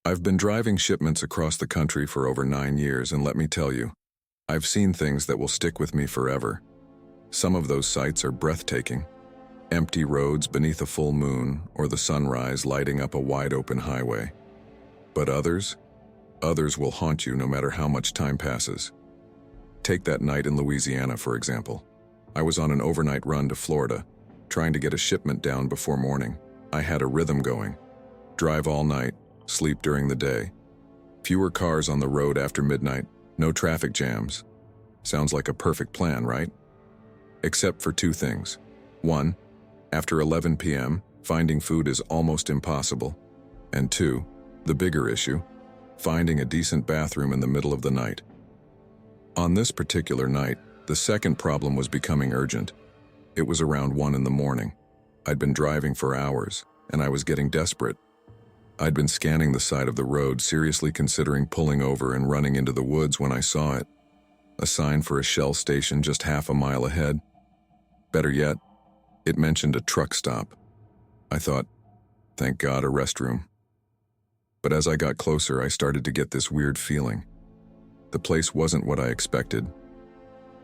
I've been driving shipments across the country for over 9 years, and let me tell you, I've seen things that will stick with me forever. Some of those sights are breathtaking. Empty roads beneath a full moon, or the sunrise lighting up a wide-open highway. But others will haunt you no matter how much time passes. Take that night in Louisiana, for example. I was on an overnight run to Florida, trying to get a shipment down before morning. I had a rhythm going. Drive all night, sleep during the day. Fewer cars on the road after midnight, no traffic jams. Sounds like a perfect plan, right? Except for two things. One, after 11 p.m., finding food is almost impossible. And two, the bigger issue, finding a decent bathroom in the middle of the night. On this particular night, the second problem was becoming urgent. It was around 1 in the morning. I'd been driving for hours, and I was getting desperate. I'd been scanning the side of the road, seriously considering pulling over and running into the woods when I saw it. A sign for a Shell station just half a mile ahead. Better yet, it mentioned a truck stop. I thought, thank God, a restroom. But as I got closer, I started to get this weird feeling. The place wasn't what I expected.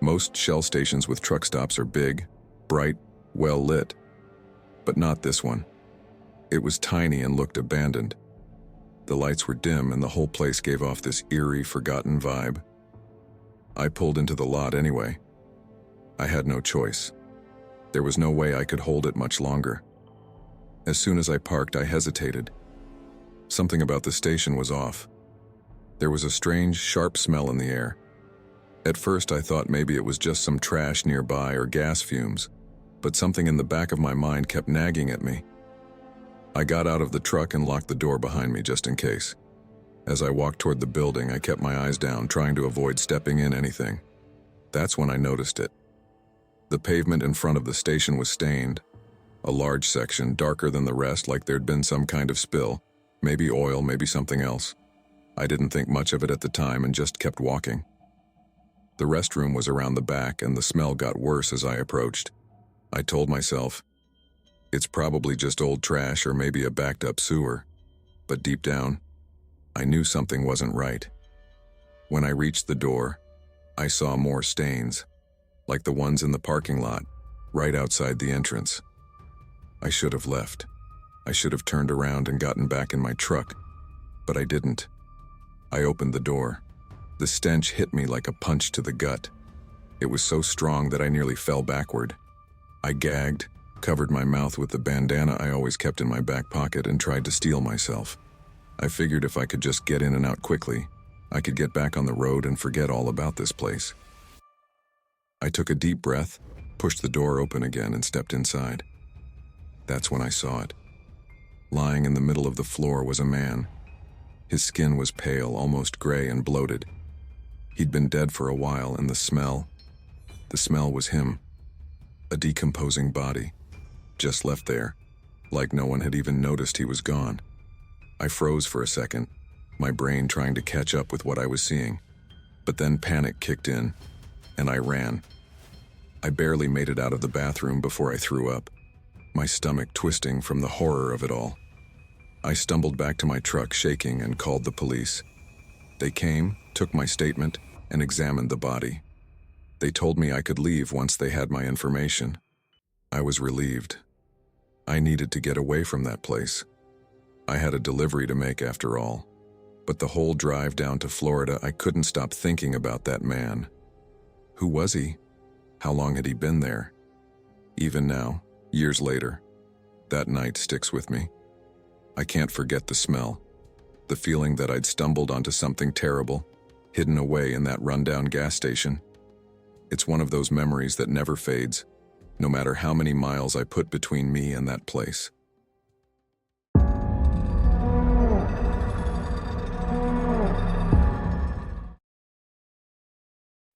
Most Shell stations with truck stops are big, bright, well lit. But not this one. It was tiny and looked abandoned. The lights were dim and the whole place gave off this eerie, forgotten vibe. I pulled into the lot anyway. I had no choice. There was no way I could hold it much longer. As soon as I parked, I hesitated. Something about the station was off. There was a strange, sharp smell in the air. At first, I thought maybe it was just some trash nearby or gas fumes, but something in the back of my mind kept nagging at me. I got out of the truck and locked the door behind me just in case. As I walked toward the building, I kept my eyes down, trying to avoid stepping in anything. That's when I noticed it. The pavement in front of the station was stained. A large section, darker than the rest, like there'd been some kind of spill. Maybe oil, maybe something else. I didn't think much of it at the time and just kept walking. The restroom was around the back, and the smell got worse as I approached. I told myself, it's probably just old trash or maybe a backed-up sewer. But deep down, I knew something wasn't right. When I reached the door, I saw more stains, like the ones in the parking lot, right outside the entrance. I should have left. I should have turned around and gotten back in my truck, but I didn't. I opened the door. The stench hit me like a punch to the gut. It was so strong that I nearly fell backward. I gagged, covered my mouth with the bandana I always kept in my back pocket, and tried to steel myself. I figured if I could just get in and out quickly, I could get back on the road and forget all about this place. I took a deep breath, pushed the door open again, and stepped inside. That's when I saw it. Lying in the middle of the floor was a man. His skin was pale, almost gray and bloated. He'd been dead for a while, and the smell was him. A decomposing body, just left there, like no one had even noticed he was gone. I froze for a second, my brain trying to catch up with what I was seeing. But then panic kicked in, and I ran. I barely made it out of the bathroom before I threw up, my stomach twisting from the horror of it all. I stumbled back to my truck shaking and called the police. They came, took my statement, and examined the body. They told me I could leave once they had my information. I was relieved. I needed to get away from that place. I had a delivery to make after all. But the whole drive down to Florida, I couldn't stop thinking about that man. Who was he? How long had he been there? Even now, years later, that night sticks with me. I can't forget the smell, the feeling that I'd stumbled onto something terrible, hidden away in that rundown gas station. It's one of those memories that never fades, no matter how many miles I put between me and that place.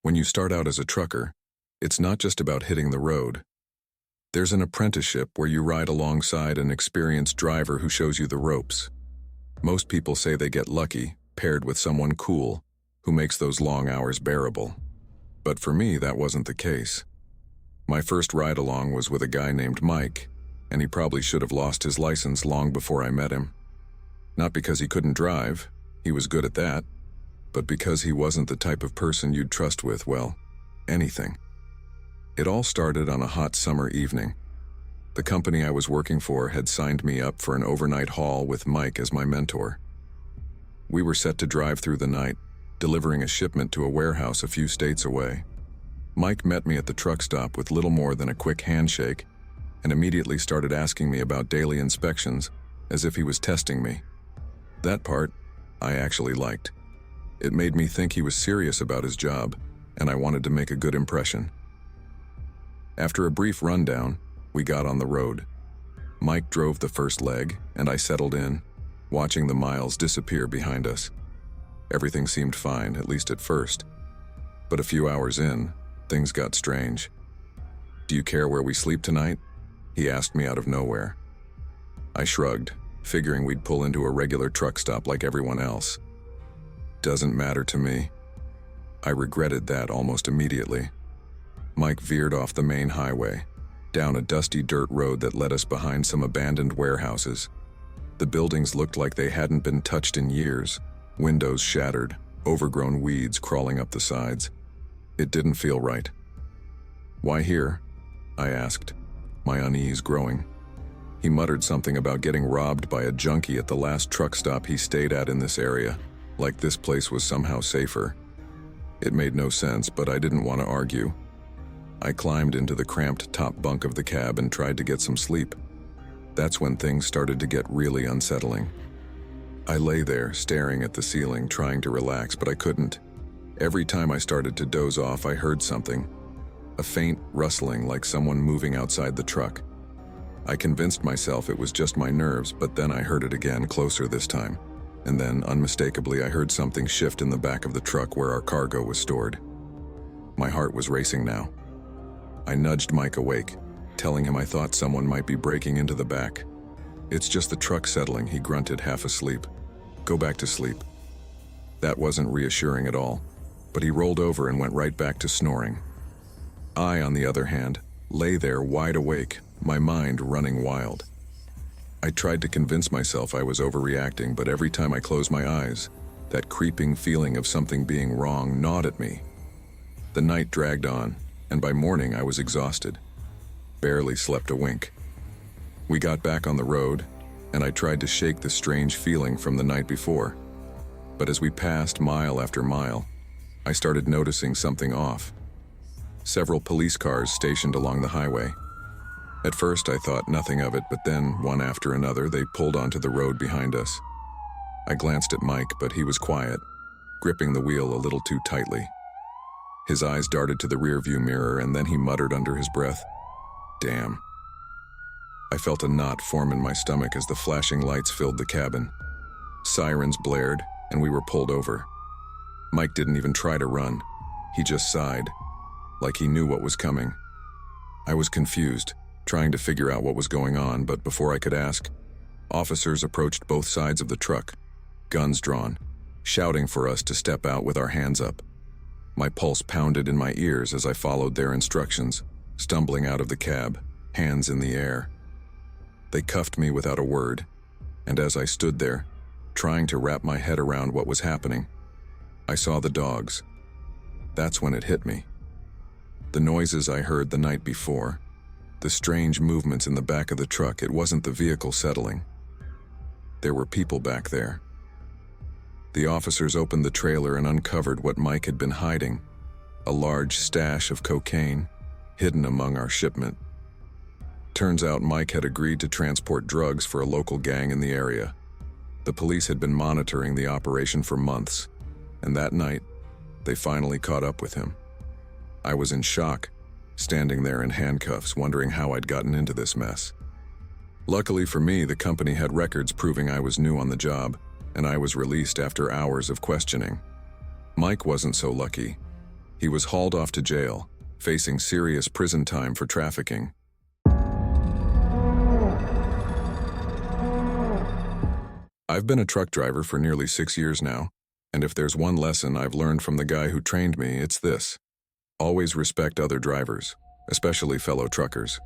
When you start out as a trucker, it's not just about hitting the road. There's an apprenticeship where you ride alongside an experienced driver who shows you the ropes. Most people say they get lucky, paired with someone cool, who makes those long hours bearable. But for me, that wasn't the case. My first ride-along was with a guy named Mike, and he probably should have lost his license long before I met him. Not because he couldn't drive, he was good at that, but because he wasn't the type of person you'd trust with, well, anything. It all started on a hot summer evening. The company I was working for had signed me up for an overnight haul with Mike as my mentor. We were set to drive through the night, delivering a shipment to a warehouse a few states away. Mike met me at the truck stop with little more than a quick handshake and immediately started asking me about daily inspections as if he was testing me. That part, I actually liked. It made me think he was serious about his job, and I wanted to make a good impression. After a brief rundown, we got on the road. Mike drove the first leg, and I settled in, watching the miles disappear behind us. Everything seemed fine, at least at first. But a few hours in, things got strange. "Do you care where we sleep tonight?" he asked me out of nowhere. I shrugged, figuring we'd pull into a regular truck stop like everyone else. Doesn't matter to me. I regretted that almost immediately. Mike veered off the main highway, down a dusty dirt road that led us behind some abandoned warehouses. The buildings looked like they hadn't been touched in years, windows shattered, overgrown weeds crawling up the sides. It didn't feel right. "Why here?" I asked, my unease growing. He muttered something about getting robbed by a junkie at the last truck stop he stayed at in this area, like this place was somehow safer. It made no sense, but I didn't want to argue. I climbed into the cramped top bunk of the cab and tried to get some sleep. That's when things started to get really unsettling. I lay there, staring at the ceiling, trying to relax, but I couldn't. Every time I started to doze off, I heard something. A faint rustling like someone moving outside the truck. I convinced myself it was just my nerves, but then I heard it again, closer this time. And then, unmistakably, I heard something shift in the back of the truck where our cargo was stored. My heart was racing now. I nudged Mike awake, telling him I thought someone might be breaking into the back. "It's just the truck settling," he grunted, half asleep. "Go back to sleep." That wasn't reassuring at all, but he rolled over and went right back to snoring. I, on the other hand, lay there wide awake, my mind running wild. I tried to convince myself I was overreacting, but every time I closed my eyes, that creeping feeling of something being wrong gnawed at me. The night dragged on, and by morning I was exhausted. Barely slept a wink. We got back on the road, and I tried to shake the strange feeling from the night before. But as we passed mile after mile, I started noticing something off. Several police cars stationed along the highway. At first I thought nothing of it, but then, one after another, they pulled onto the road behind us. I glanced at Mike, but he was quiet, gripping the wheel a little too tightly. His eyes darted to the rearview mirror, and then he muttered under his breath, "Damn." I felt a knot form in my stomach as the flashing lights filled the cabin. Sirens blared, and we were pulled over. Mike didn't even try to run. He just sighed, like he knew what was coming. I was confused, trying to figure out what was going on, but before I could ask, officers approached both sides of the truck, guns drawn, shouting for us to step out with our hands up. My pulse pounded in my ears as I followed their instructions, stumbling out of the cab, hands in the air. They cuffed me without a word, and as I stood there, trying to wrap my head around what was happening, I saw the dogs. That's when it hit me. The noises I heard the night before, the strange movements in the back of the truck, it wasn't the vehicle settling. There were people back there. The officers opened the trailer and uncovered what Mike had been hiding, a large stash of cocaine hidden among our shipment. Turns out Mike had agreed to transport drugs for a local gang in the area. The police had been monitoring the operation for months, and that night, they finally caught up with him. I was in shock, standing there in handcuffs, wondering how I'd gotten into this mess. Luckily for me, the company had records proving I was new on the job, and I was released after hours of questioning. Mike wasn't so lucky. He was hauled off to jail, facing serious prison time for trafficking. I've been a truck driver for nearly 6 years now, and if there's one lesson I've learned from the guy who trained me, it's this. Always respect other drivers, especially fellow truckers.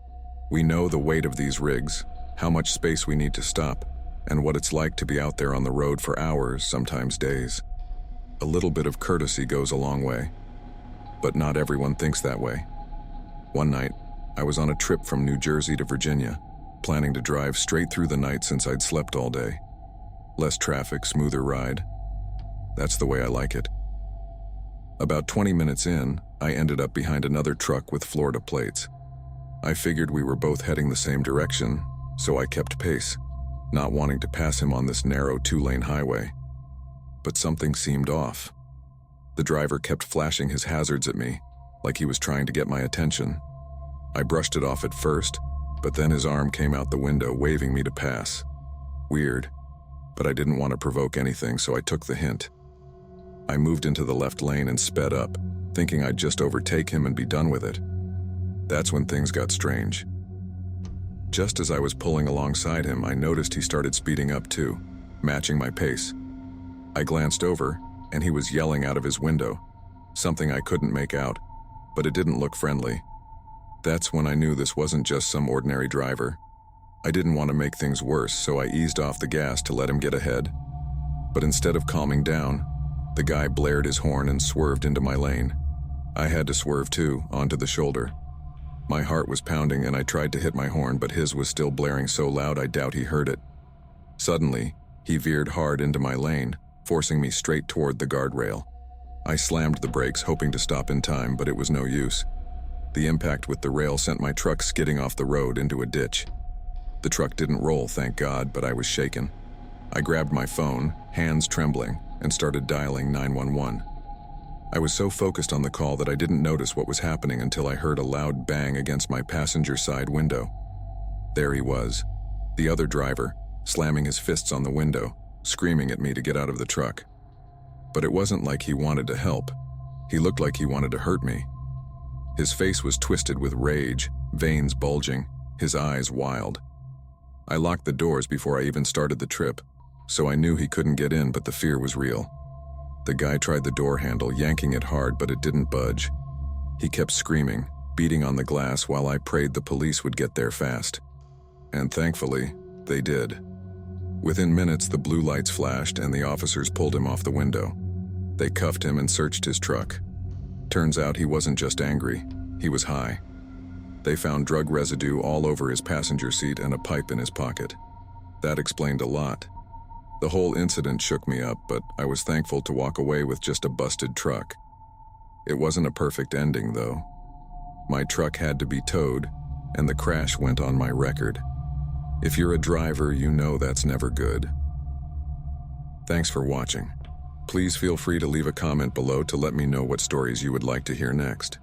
We know the weight of these rigs, how much space we need to stop, and what it's like to be out there on the road for hours, sometimes days. A little bit of courtesy goes a long way, but not everyone thinks that way. One night, I was on a trip from New Jersey to Virginia, planning to drive straight through the night since I'd slept all day. Less traffic, smoother ride. That's the way I like it. About 20 minutes in, I ended up behind another truck with Florida plates. I figured we were both heading the same direction, so I kept pace, not wanting to pass him on this narrow 2-lane highway. But something seemed off. The driver kept flashing his hazards at me, like he was trying to get my attention. I brushed it off at first, but then his arm came out the window waving me to pass. Weird, but I didn't want to provoke anything, so I took the hint. I moved into the left lane and sped up, thinking I'd just overtake him and be done with it. That's when things got strange. Just as I was pulling alongside him, I noticed he started speeding up too, matching my pace. I glanced over, and he was yelling out of his window, something I couldn't make out, but it didn't look friendly. That's when I knew this wasn't just some ordinary driver. I didn't want to make things worse, so I eased off the gas to let him get ahead. But instead of calming down, the guy blared his horn and swerved into my lane. I had to swerve too, onto the shoulder. My heart was pounding and I tried to hit my horn, but his was still blaring so loud I doubt he heard it. Suddenly, he veered hard into my lane, forcing me straight toward the guardrail. I slammed the brakes, hoping to stop in time, but it was no use. The impact with the rail sent my truck skidding off the road into a ditch. The truck didn't roll, thank God, but I was shaken. I grabbed my phone, hands trembling, and started dialing 911. I was so focused on the call that I didn't notice what was happening until I heard a loud bang against my passenger side window. There he was, the other driver, slamming his fists on the window, screaming at me to get out of the truck. But it wasn't like he wanted to help. He looked like he wanted to hurt me. His face was twisted with rage, veins bulging, his eyes wild. I locked the doors before I even started the trip, so I knew he couldn't get in, but the fear was real. The guy tried the door handle, yanking it hard, but it didn't budge. He kept screaming, beating on the glass while I prayed the police would get there fast. And thankfully, they did. Within minutes, the blue lights flashed and the officers pulled him off the window. They cuffed him and searched his truck. Turns out he wasn't just angry, he was high. They found drug residue all over his passenger seat and a pipe in his pocket. That explained a lot. The whole incident shook me up, but I was thankful to walk away with just a busted truck. It wasn't a perfect ending, though. My truck had to be towed, and the crash went on my record. If you're a driver, you know that's never good. Thanks for watching. Please feel free to leave a comment below to let me know what stories you would like to hear next.